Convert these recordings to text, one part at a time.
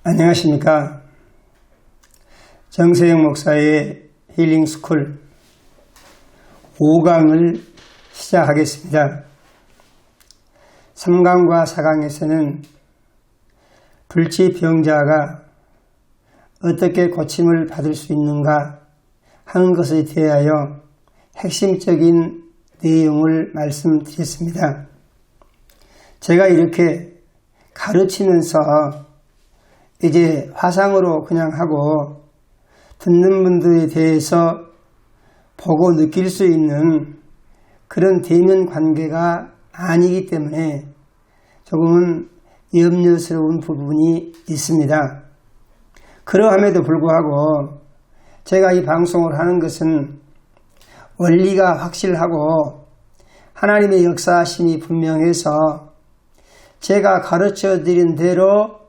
안녕하십니까. 정세영 목사의 힐링스쿨 5강을 시작하겠습니다. 3강과 4강에서는 불치병자가 어떻게 고침을 받을 수 있는가 하는 것에 대하여 핵심적인 내용을 말씀드렸습니다. 제가 이렇게 가르치면서 이제 화상으로 그냥 하고 듣는 분들에 대해서 보고 느낄 수 있는 그런 대면 관계가 아니기 때문에 조금은 염려스러운 부분이 있습니다. 그러함에도 불구하고 제가 이 방송을 하는 것은 원리가 확실하고 하나님의 역사하심이 분명해서 제가 가르쳐 드린 대로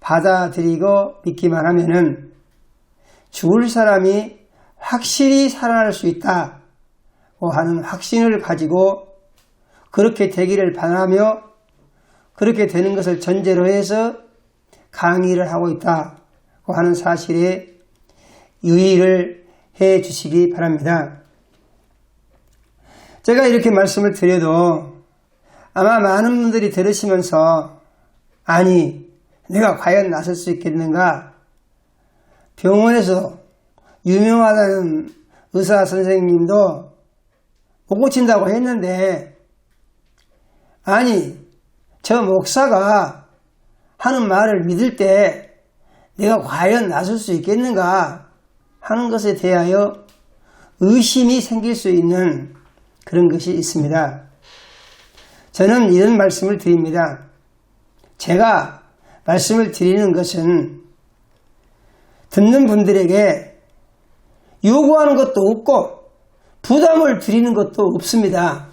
받아들이고 믿기만 하면은 죽을 사람이 확실히 살아날 수 있다고 하는 확신을 가지고 그렇게 되기를 바라며 그렇게 되는 것을 전제로 해서 강의를 하고 있다고 하는 사실에 유의를 해 주시기 바랍니다. 제가 이렇게 말씀을 드려도 아마 많은 분들이 들으시면서 아니 내가 과연 나설 수 있겠는가? 병원에서 유명하다는 의사 선생님도 못 고친다고 했는데 아니 저 목사가 하는 말을 믿을 때 내가 과연 나설 수 있겠는가 하는 것에 대하여 의심이 생길 수 있는 그런 것이 있습니다. 저는 이런 말씀을 드립니다. 제가 말씀을 드리는 것은 듣는 분들에게 요구하는 것도 없고 부담을 드리는 것도 없습니다.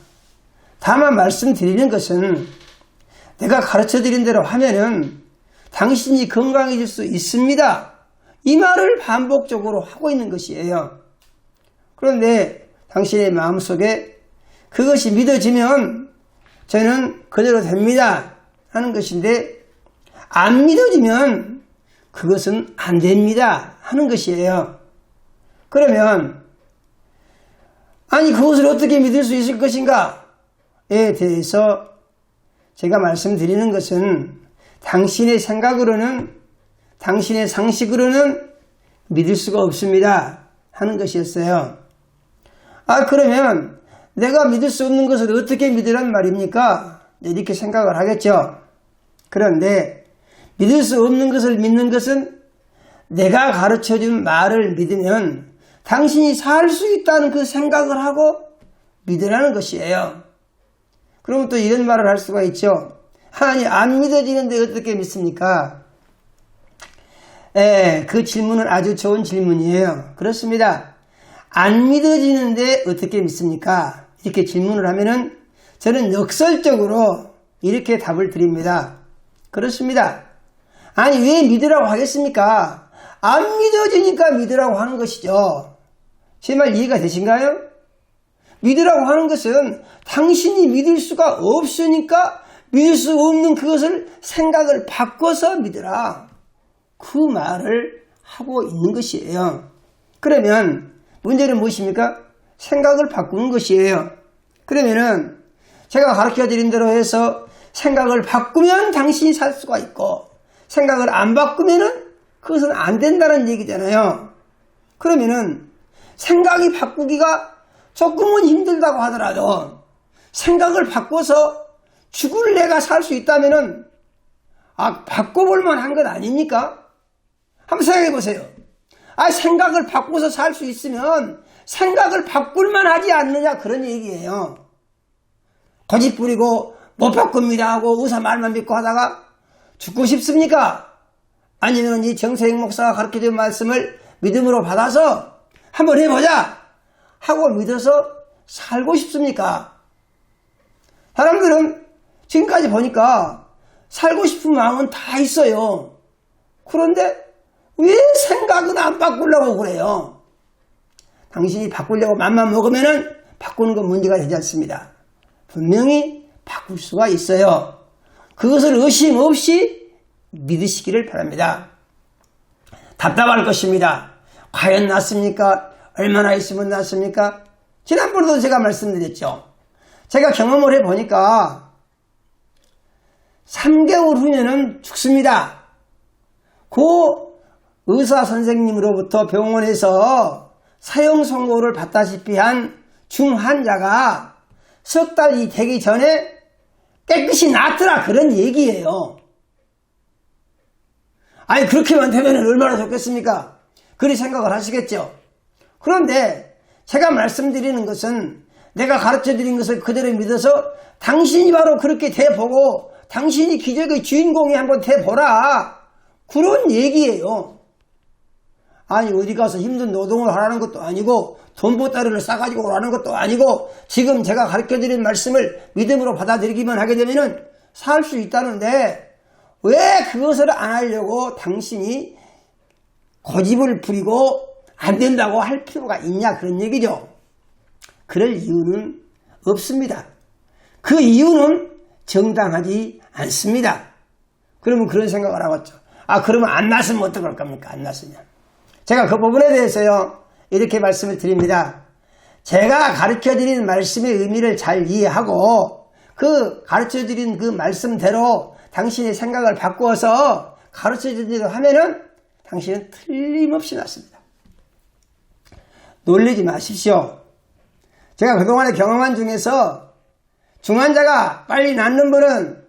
다만 말씀드리는 것은 내가 가르쳐 드린 대로 하면은 당신이 건강해질 수 있습니다. 이 말을 반복적으로 하고 있는 것이에요. 그런데 당신의 마음속에 그것이 믿어지면 저는 그대로 됩니다 하는 것인데 안 믿어지면 그것은 안 됩니다 하는 것이에요. 그러면 아니 그것을 어떻게 믿을 수 있을 것인가에 대해서 제가 말씀드리는 것은 당신의 생각으로는 당신의 상식으로는 믿을 수가 없습니다 하는 것이었어요. 그러면 내가 믿을 수 없는 것을 어떻게 믿으란 말입니까? 이렇게 생각을 하겠죠. 그런데 믿을 수 없는 것을 믿는 것은 내가 가르쳐준 말을 믿으면 당신이 살 수 있다는 그 생각을 하고 믿으라는 것이에요. 그럼 또 이런 말을 할 수가 있죠. 아니 안 믿어지는데 어떻게 믿습니까? 그 질문은 아주 좋은 질문이에요. 그렇습니다. 안 믿어지는데 어떻게 믿습니까? 이렇게 질문을 하면은 저는 역설적으로 이렇게 답을 드립니다. 그렇습니다. 아니 왜 믿으라고 하겠습니까? 안 믿어지니까 믿으라고 하는 것이죠. 제 말 이해가 되신가요? 믿으라고 하는 것은 당신이 믿을 수가 없으니까 믿을 수 없는 그것을 생각을 바꿔서 믿으라. 그 말을 하고 있는 것이에요. 그러면 문제는 무엇입니까? 생각을 바꾸는 것이에요. 그러면은 제가 가르쳐 드린 대로 해서 생각을 바꾸면 당신이 살 수가 있고 생각을 안 바꾸면은 그것은 안 된다는 얘기잖아요. 그러면은 생각이 바꾸기가 조금은 힘들다고 하더라도 생각을 바꿔서 죽을 내가 살 수 있다면은 바꿔볼 만한 것 아닙니까? 한번 생각해 보세요. 생각을 바꿔서 살 수 있으면 생각을 바꿀 만하지 않느냐 그런 얘기예요. 고집 부리고 못 바꿉니다 하고 의사 말만 믿고 하다가 죽고 싶습니까? 아니면 이 정세영 목사가 가르쳐준 말씀을 믿음으로 받아서 한번 해보자 하고 믿어서 살고 싶습니까? 사람들은 지금까지 보니까 살고 싶은 마음은 다 있어요. 그런데 왜 생각은 안 바꾸려고 그래요? 당신이 바꾸려고 맘만 먹으면은 바꾸는 건 문제가 되지 않습니다. 분명히 바꿀 수가 있어요. 그것을 의심 없이 믿으시기를 바랍니다. 답답할 것입니다. 과연 낫습니까? 얼마나 있으면 낫습니까? 지난번에도 제가 말씀드렸죠. 제가 경험을 해보니까 3개월 후에는 죽습니다. 그 의사 선생님으로부터 병원에서 사형 선고를 받다시피 한 중환자가 석 달이 되기 전에 깨끗이 낫더라, 그런 얘기예요. 아니, 그렇게만 되면 얼마나 좋겠습니까? 그리 생각을 하시겠죠. 그런데 제가 말씀드리는 것은 내가 가르쳐드린 것을 그대로 믿어서 당신이 바로 그렇게 돼보고 당신이 기적의 주인공이 한번 돼보라, 그런 얘기예요. 아니, 어디 가서 힘든 노동을 하라는 것도 아니고 돈보따리를 싸가지고 오라는 것도 아니고 지금 제가 가르쳐드린 말씀을 믿음으로 받아들이기만 하게 되면 살 수 있다는데 왜 그것을 안 하려고 당신이 고집을 부리고 안 된다고 할 필요가 있냐, 그런 얘기죠. 그럴 이유는 없습니다. 그 이유는 정당하지 않습니다. 그러면 그런 생각을 하겠죠. 아, 그러면 안 났으면 어떡할 겁니까? 안 났으면. 제가 그 부분에 대해서요, 이렇게 말씀을 드립니다. 제가 가르쳐드린 말씀의 의미를 잘 이해하고 그 가르쳐드린 그 말씀대로 당신의 생각을 바꾸어서 가르쳐드린 대로 하면은 당신은 틀림없이 낫습니다. 놀리지 마십시오. 제가 그동안에 경험한 중에서 중환자가 빨리 낫는 분은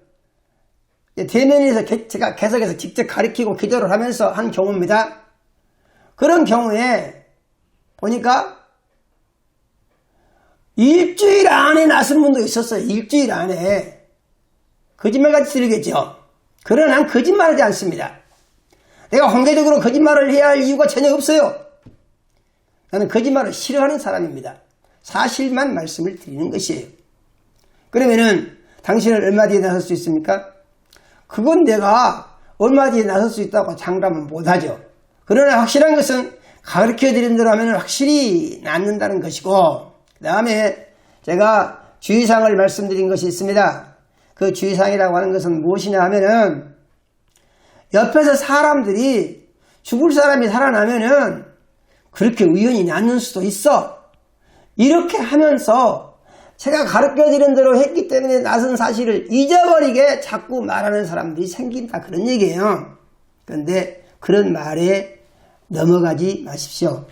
대면에서 제가 계속해서 직접 가르치고 기도를 하면서 한 경우입니다. 그런 경우에 보니까 일주일 안에 낫은 분도 있었어요. 일주일 안에. 거짓말같이 들리겠죠. 그러나 난 거짓말하지 않습니다. 내가 공개적으로 거짓말을 해야 할 이유가 전혀 없어요. 나는 거짓말을 싫어하는 사람입니다. 사실만 말씀을 드리는 것이에요. 그러면은 당신은 얼마 뒤에 나설 수 있습니까? 그건 내가 얼마 뒤에 나설 수 있다고 장담은 못하죠. 그러나 확실한 것은 가르쳐드린 대로 하면 확실히 낫는다는 것이고, 그 다음에 제가 주의사항을 말씀드린 것이 있습니다. 그 주의사항이라고 하는 것은 무엇이냐 하면은 옆에서 사람들이 죽을 사람이 살아나면은 그렇게 우연히 낫는 수도 있어. 이렇게 하면서 제가 가르쳐드린 대로 했기 때문에 낫은 사실을 잊어버리게 자꾸 말하는 사람들이 생긴다, 그런 얘기예요. 그런데 그런 말에 넘어가지 마십시오.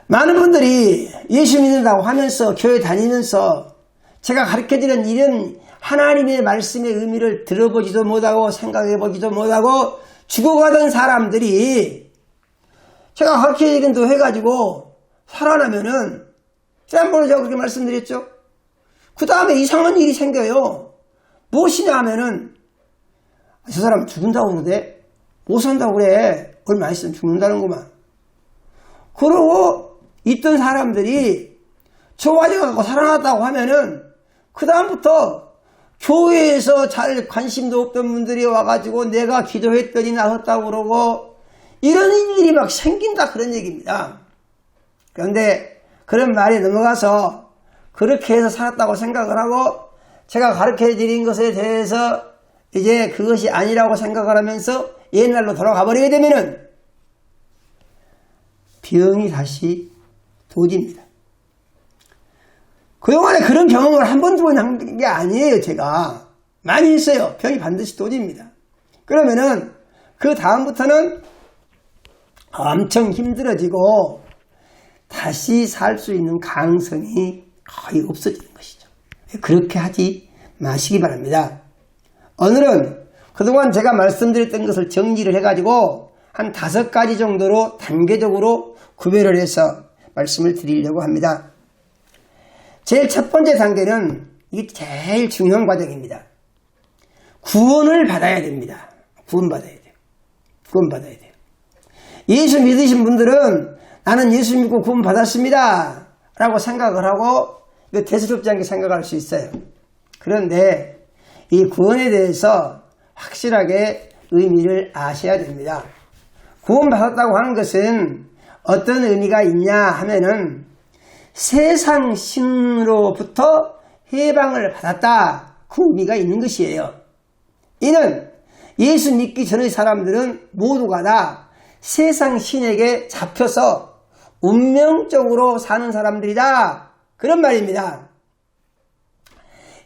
많은 분들이 예수 믿는다고 하면서 교회 다니면서 제가 가르쳐드린 이런 하나님의 말씀의 의미를 들어보지도 못하고 생각해보지도 못하고 죽어가던 사람들이 제가 가르쳐드린 대로 해가지고 살아나면은, 지난번에 제가 그렇게 말씀드렸죠. 그 다음에 이상한 일이 생겨요. 무엇이냐 하면은, 저 사람 죽는다고 그러는데 못 산다고 그래. 얼마 있으면 죽는다는구만. 그러고 있던 사람들이 좋아져갖고 살아났다고 하면은 그 다음부터 교회에서 잘 관심도 없던 분들이 와가지고 내가 기도했더니 나섰다고 그러고 이런 일이 막 생긴다, 그런 얘기입니다. 그런데 그런 말이 넘어가서 그렇게 해서 살았다고 생각을 하고 제가 가르쳐드린 것에 대해서 이제 그것이 아니라고 생각을 하면서 옛날로 돌아가 버리게 되면은 병이 다시 도집니다. 그동안에 그런 경험을 한 번, 두 번 한 게 아니에요. 제가 많이 있어요. 병이 반드시 도집니다. 그러면은 그 다음부터는 엄청 힘들어지고 다시 살 수 있는 가능성이 거의 없어지는 것이죠. 그렇게 하지 마시기 바랍니다. 오늘은 그동안 제가 말씀드렸던 것을 정리를 해가지고 한 5가지 정도로 단계적으로 구별을 해서 말씀을 드리려고 합니다. 제일 첫 번째 단계는 이게 제일 중요한 과정입니다. 구원을 받아야 됩니다. 구원받아야 돼요. 구원받아야 돼요. 예수 믿으신 분들은 나는 예수 믿고 구원받았습니다 라고 생각을 하고 대수롭지 않게 생각할 수 있어요. 그런데 이 구원에 대해서 확실하게 의미를 아셔야 됩니다. 구원받았다고 하는 것은 어떤 의미가 있냐 하면은 세상 신으로부터 해방을 받았다, 그 의미가 있는 것이에요. 이는 예수 믿기 전의 사람들은 모두가 다 세상 신에게 잡혀서 운명적으로 사는 사람들이다. 그런 말입니다.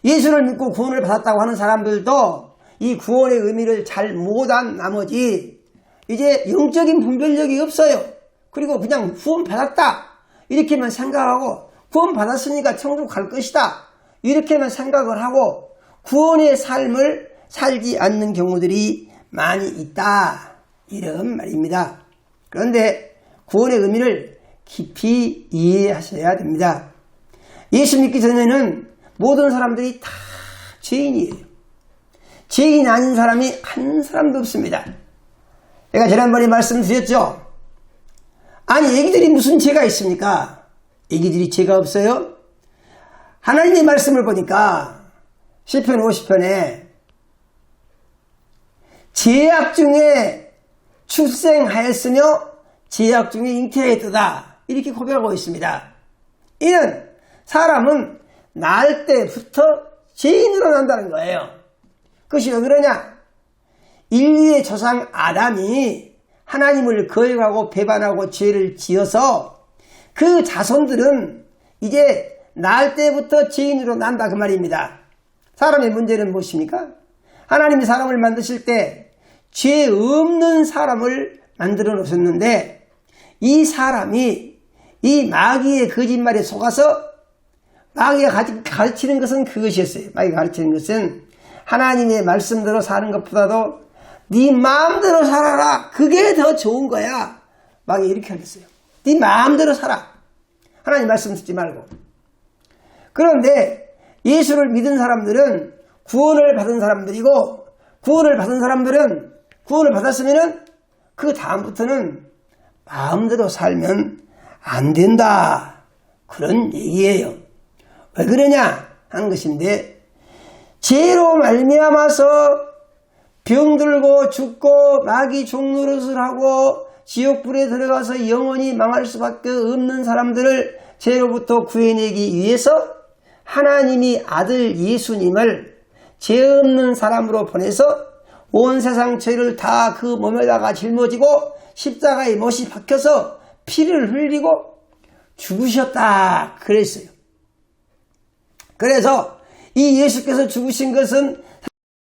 예수를 믿고 구원을 받았다고 하는 사람들도 이 구원의 의미를 잘 못한 나머지 이제 영적인 분별력이 없어요. 그리고 그냥 구원 받았다 이렇게만 생각하고 구원 받았으니까 천국 갈 것이다 이렇게만 생각을 하고 구원의 삶을 살지 않는 경우들이 많이 있다 이런 말입니다. 그런데 구원의 의미를 깊이 이해하셔야 됩니다. 예수 믿기 전에는 모든 사람들이 다 죄인이에요. 죄인 아닌 사람이 한 사람도 없습니다. 제가 지난번에 말씀드렸죠. 아니 애기들이 무슨 죄가 있습니까? 애기들이 죄가 없어요? 하나님의 말씀을 보니까 시편 50편에 죄악 중에 출생하였으며 죄악 중에 잉태하였도다 이렇게 고백하고 있습니다. 이는 사람은 날 때부터 죄인으로 난다는 거예요. 그것이 왜 그러냐? 인류의 조상 아담이 하나님을 거역하고 배반하고 죄를 지어서 그 자손들은 이제 날 때부터 죄인으로 난다 그 말입니다. 사람의 문제는 무엇입니까? 하나님이 사람을 만드실 때 죄 없는 사람을 만들어 놓으셨는데 이 사람이 이 마귀의 거짓말에 속아서 마귀가 가르치는 것은 그것이었어요. 마귀가 가르치는 것은 하나님의 말씀대로 사는 것보다도 네 마음대로 살아라. 그게 더 좋은 거야. 마귀가 이렇게 하겠어요. 네 마음대로 살아. 하나님 말씀 듣지 말고. 그런데 예수를 믿은 사람들은 구원을 받은 사람들이고 구원을 받은 사람들은 구원을 받았으면은 그 다음부터는 마음대로 살면 안 된다. 그런 얘기예요. 왜 그러냐 하는 것인데 죄로 말미암아서 병들고 죽고 마귀 종노릇을 하고 지옥불에 들어가서 영원히 망할 수밖에 없는 사람들을 죄로부터 구해내기 위해서 하나님이 아들 예수님을 죄 없는 사람으로 보내서 온 세상 죄를 다 그 몸에다가 짊어지고 십자가에 못이 박혀서 피를 흘리고 죽으셨다 그랬어요. 그래서 이 예수께서 죽으신 것은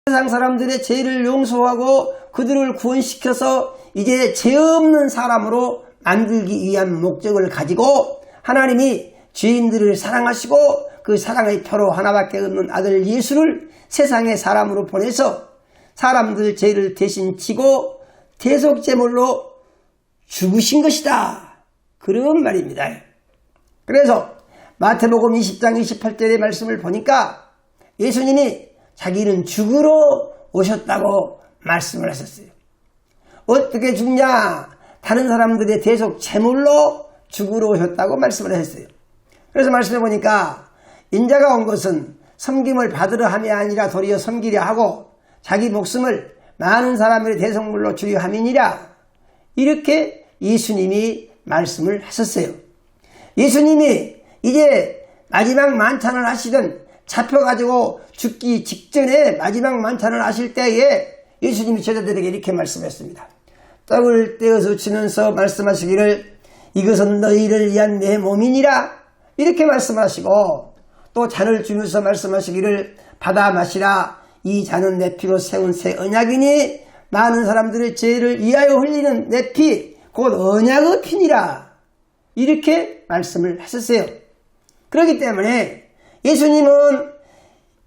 세상 사람들의 죄를 용서하고 그들을 구원시켜서 이제 죄 없는 사람으로 만들기 위한 목적을 가지고 하나님이 죄인들을 사랑하시고 그 사랑의 표로 하나밖에 없는 아들 예수를 세상의 사람으로 보내서 사람들 죄를 대신 지고 대속제물로 죽으신 것이다. 그런 말입니다. 그래서 마태복음 20장 28절의 말씀을 보니까 예수님이 자기는 죽으러 오셨다고 말씀을 하셨어요. 어떻게 죽냐? 다른 사람들의 대속 제물로 죽으러 오셨다고 말씀을 하셨어요. 그래서 말씀해 보니까 인자가 온 것은 섬김을 받으려 함이 아니라 도리어 섬기려 하고 자기 목숨을 많은 사람의 대속물로 주려 함이니라. 이렇게 예수님이 말씀을 하셨어요. 예수님이 이제 마지막 만찬을 하시던 잡혀가지고 죽기 직전에 마지막 만찬을 하실 때에 예수님이 제자들에게 이렇게 말씀했습니다. 떡을 떼어서 주면서 말씀하시기를 이것은 너희를 위한 내 몸이니라 이렇게 말씀하시고 또 잔을 주면서 말씀하시기를 받아 마시라 이 잔은 내 피로 세운 새 언약이니 많은 사람들의 죄를 위하여 흘리는 내 피 곧 언약의 피니라 이렇게 말씀을 하셨어요. 그렇기 때문에 예수님은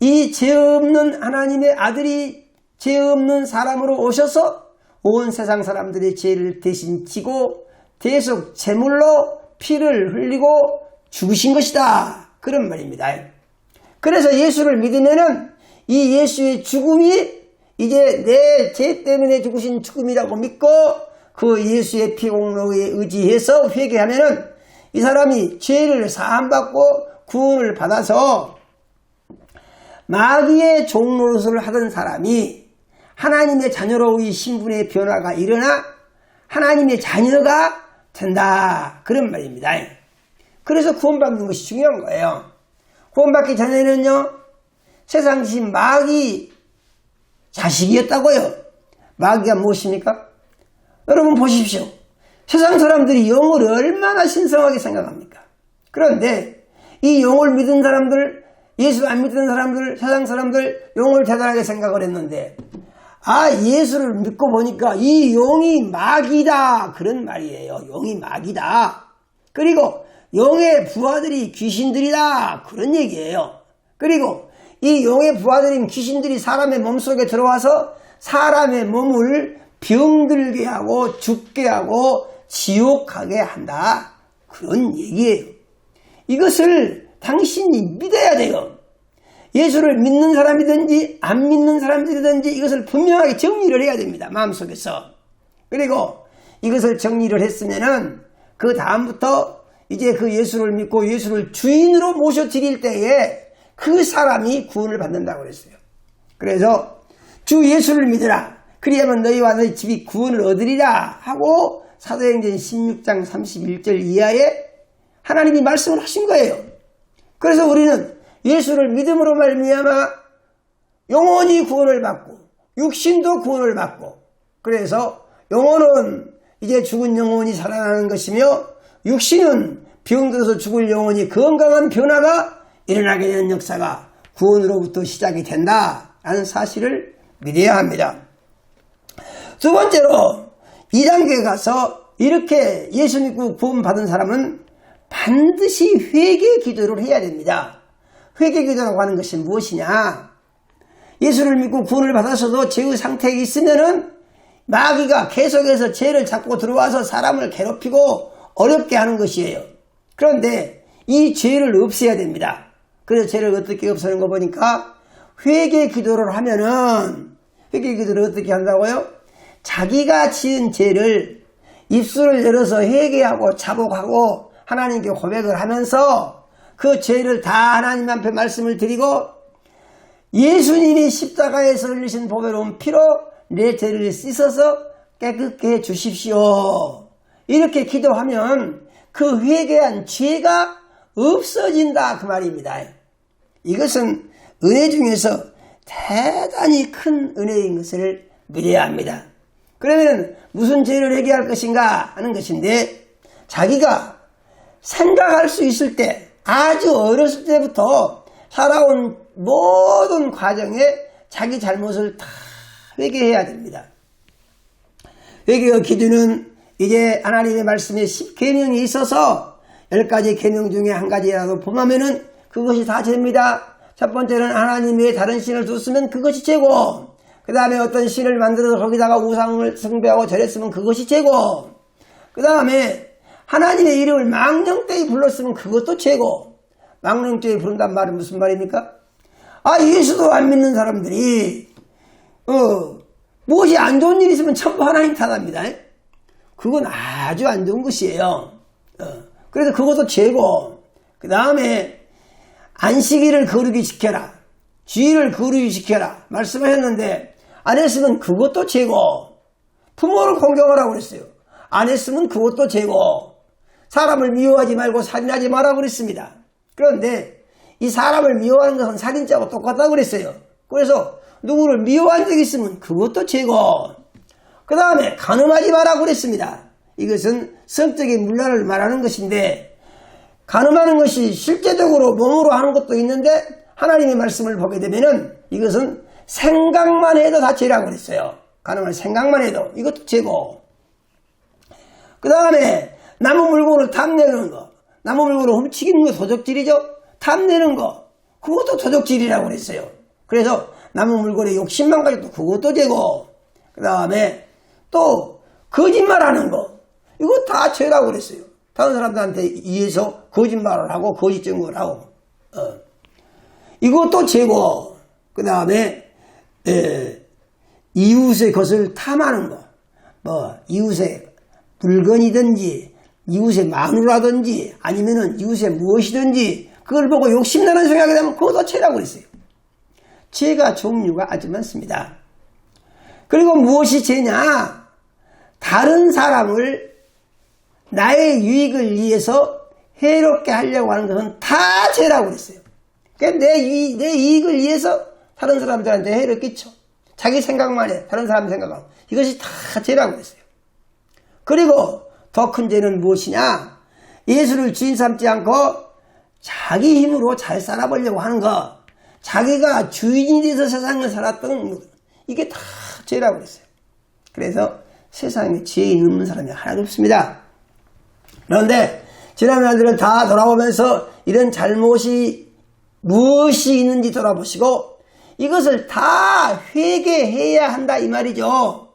이 죄 없는 하나님의 아들이 죄 없는 사람으로 오셔서 온 세상 사람들의 죄를 대신 지고 대속 제물로 피를 흘리고 죽으신 것이다. 그런 말입니다. 그래서 예수를 믿으면은 이 예수의 죽음이 이제 내 죄 때문에 죽으신 죽음이라고 믿고 그 예수의 피공로에 의지해서 회개하면은 이 사람이 죄를 사함받고 구원을 받아서 마귀의 종노릇을 하던 사람이 하나님의 자녀로의 신분의 변화가 일어나 하나님의 자녀가 된다. 그런 말입니다. 그래서 구원받는 것이 중요한 거예요. 구원받기 전에는요, 세상 신 마귀 자식이었다고요. 마귀가 무엇입니까? 여러분 보십시오. 세상 사람들이 영을 얼마나 신성하게 생각합니까? 그런데 이 영을 믿은 사람들, 예수 안 믿는 사람들, 세상 사람들 영을 대단하게 생각을 했는데 예수를 믿고 보니까 이 영이 마귀다 그런 말이에요. 영이 마귀다. 그리고 영의 부하들이 귀신들이다 그런 얘기예요. 그리고 이 영의 부하들인 귀신들이 사람의 몸속에 들어와서 사람의 몸을 병들게 하고 죽게 하고 지옥 가게 한다 그런 얘기예요. 이것을 당신이 믿어야 돼요. 예수를 믿는 사람이든지 안 믿는 사람들이든지 이것을 분명하게 정리를 해야 됩니다. 마음속에서. 그리고 이것을 정리를 했으면은 그 다음부터 이제 그 예수를 믿고 예수를 주인으로 모셔드릴 때에 그 사람이 구원을 받는다고 그랬어요. 그래서 주 예수를 믿으라. 그리하면 너희와 너희 집이 구원을 얻으리라 하고 사도행전 16장 31절 이하에 하나님이 말씀을 하신 거예요. 그래서 우리는 예수를 믿음으로 말미암아 영혼이 구원을 받고 육신도 구원을 받고 그래서 영혼은 이제 죽은 영혼이 살아나는 것이며 육신은 병들어서 죽을 영혼이 건강한 변화가 일어나게 되는 역사가 구원으로부터 시작이 된다라는 사실을 믿어야 합니다. 두 번째로 2단계에 가서 이렇게 예수 믿고 구원 받은 사람은 반드시 회개 기도를 해야 됩니다. 회개 기도라고 하는 것이 무엇이냐? 예수를 믿고 구원을 받아서도 죄의 상태에 있으면은 마귀가 계속해서 죄를 잡고 들어와서 사람을 괴롭히고 어렵게 하는 것이에요. 그런데 이 죄를 없애야 됩니다. 그래서 죄를 어떻게 없애는 거 보니까 회개 기도를 하면은 회개 기도를 어떻게 한다고요? 자기가 지은 죄를 입술을 열어서 회개하고 자복하고 하나님께 고백을 하면서 그 죄를 다 하나님 앞에 말씀을 드리고 예수님이 십자가에서 흘리신 보배로운 피로 내 죄를 씻어서 깨끗게 해 주십시오. 이렇게 기도하면 그 회개한 죄가 없어진다 그 말입니다. 이것은 은혜 중에서 대단히 큰 은혜인 것을 믿어야 합니다. 그러면 무슨 죄를 회개할 것인가 하는 것인데 자기가 생각할 수 있을 때 아주 어렸을 때부터 살아온 모든 과정에 자기 잘못을 다 회개해야 됩니다. 회개와 기도는 이제 하나님의 말씀에 10계명이 있어서 10가지 계명 중에 한 가지라도 범하면은 그것이 다 죄입니다. 첫 번째는 하나님 외에 다른 신을 뒀으면 그것이 죄고 그 다음에 어떤 신을 만들어서 거기다가 우상을 숭배하고 절했으면 그것이 죄고 그 다음에 하나님의 이름을 망령되이 불렀으면 그것도 죄고 망령되이 부른단 말은 무슨 말입니까? 예수도 안 믿는 사람들이 무엇이 안 좋은 일이 있으면 전부 하나님 탓합니다. 그건 아주 안 좋은 것이에요. 그래서 그것도 죄고 그 다음에 안식일을 거룩히 지켜라. 주일을 거룩히 지켜라. 말씀하셨는데 안 했으면 그것도 죄고 부모를 공경하라고 그랬어요. 안 했으면 그것도 죄고 사람을 미워하지 말고 살인하지 말라고 그랬습니다. 그런데 이 사람을 미워하는 것은 살인죄하고 똑같다고 그랬어요. 그래서 누구를 미워한 적이 있으면 그것도 죄고 그 다음에 간음하지 말라고 그랬습니다. 이것은 성적인 문란을 말하는 것인데 간음하는 것이 실제적으로 몸으로 하는 것도 있는데 하나님의 말씀을 보게 되면은 이것은 생각만 해도 다 죄라고 그랬어요. 간음할 생각만 해도 이것도 죄고 그 다음에 남의 물건을 탐내는 거 남의 물건을 훔치는 거 도적질이죠. 탐내는 거 그것도 도적질이라고 그랬어요. 그래서 남의 물건에 욕심만 가지고 그것도 죄고 그 다음에 또 거짓말하는 거 이거 다 죄라고 그랬어요. 다른 사람들한테 의해서 거짓말을 하고 거짓 증거를 하고 이것도 죄고 그 다음에 이웃의 것을 탐하는 거 이웃의 물건이든지 이웃의 마누라든지 아니면은 이웃의 무엇이든지 그걸 보고 욕심나는 생각이 나면 그것도 죄라고 그랬어요. 죄가 종류가 아주 많습니다. 그리고 무엇이 죄냐? 다른 사람을 나의 유익을 위해서 해롭게 하려고 하는 것은 다 죄라고 그랬어요. 그러니까 내 이익을 위해서 다른 사람들한테 해를 끼쳐. 자기 생각만 해. 다른 사람 생각하고. 이것이 다 죄라고 했어요. 그리고 더 큰 죄는 무엇이냐? 예수를 주인 삼지 않고 자기 힘으로 잘 살아보려고 하는 것, 자기가 주인이 돼서 세상을 살았던 것, 이게 다 죄라고 했어요. 그래서 세상에 죄인 없는 사람이 하나도 없습니다. 그런데 지난 날들은 다 돌아보면서 이런 잘못이 무엇이 있는지 돌아보시고 이것을 다 회개해야 한다 이 말이죠.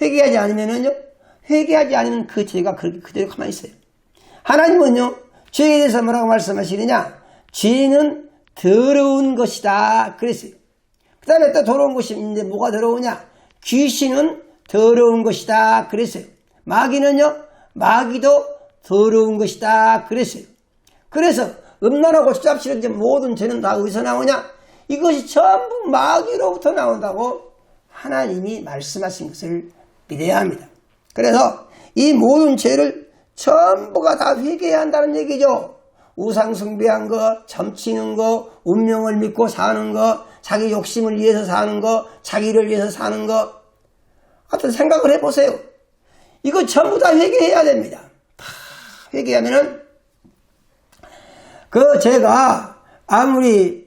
회개하지 않으면은요, 회개하지 않으면 그 죄가 그대로 가만히 있어요. 하나님은요, 죄에 대해서 뭐라고 말씀하시느냐? 죄는 더러운 것이다 그랬어요. 그 다음에 또 더러운 것이 있는데 뭐가 더러우냐? 귀신은 더러운 것이다 그랬어요. 마귀는요, 마귀도 더러운 것이다 그랬어요. 그래서 음란하고 수잡시는 모든 죄는 다 어디서 나오냐? 이것이 전부 마귀로부터 나온다고 하나님이 말씀하신 것을 믿어야 합니다. 그래서 이 모든 죄를 전부가 다 회개해야 한다는 얘기죠. 우상 숭배한 거, 점치는 거, 운명을 믿고 사는 거, 자기 욕심을 위해서 사는 거, 자기를 위해서 사는 거. 하여튼 생각을 해보세요. 이거 전부 다 회개해야 됩니다. 다 회개하면은 그 죄가 아무리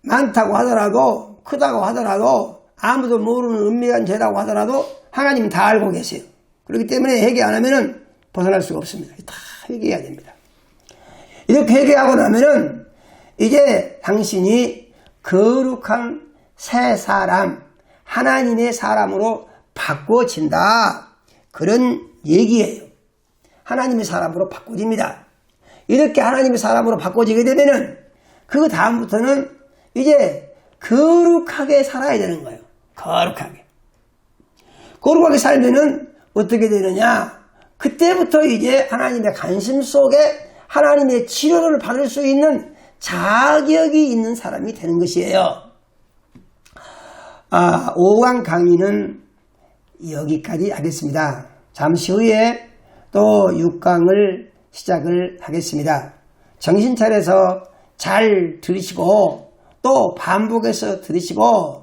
많다고 하더라도, 크다고 하더라도, 아무도 모르는 은밀한 죄라고 하더라도 하나님은 다 알고 계세요. 그렇기 때문에 회개 안 하면은 벗어날 수가 없습니다. 다 회개해야 됩니다. 이렇게 회개하고 나면은 이제 당신이 거룩한 새 사람, 하나님의 사람으로 바꿔진다. 그런 얘기예요. 하나님의 사람으로 바꿔집니다. 이렇게 하나님의 사람으로 바꿔지게 되면은 그 다음부터는 이제 거룩하게 살아야 되는 거예요. 거룩하게. 거룩하게 살면은 어떻게 되느냐? 그때부터 이제 하나님의 관심 속에 하나님의 치료를 받을 수 있는 자격이 있는 사람이 되는 것이에요. 5강 강의는 여기까지 하겠습니다. 잠시 후에 또 6강을 시작을 하겠습니다. 정신 차려서 잘 들으시고 또 반복해서 들으시고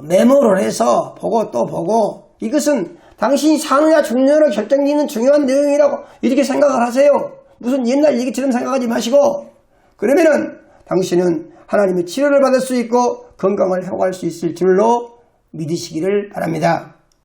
메모를 해서 보고 또 보고 이것은 당신이 사느냐 죽느냐를 결정짓는 중요한 내용이라고 이렇게 생각을 하세요. 무슨 옛날 얘기처럼 생각하지 마시고 그러면은 당신은 하나님의 치료를 받을 수 있고 건강을 회복할 수 있을 줄로 믿으시기를 바랍니다.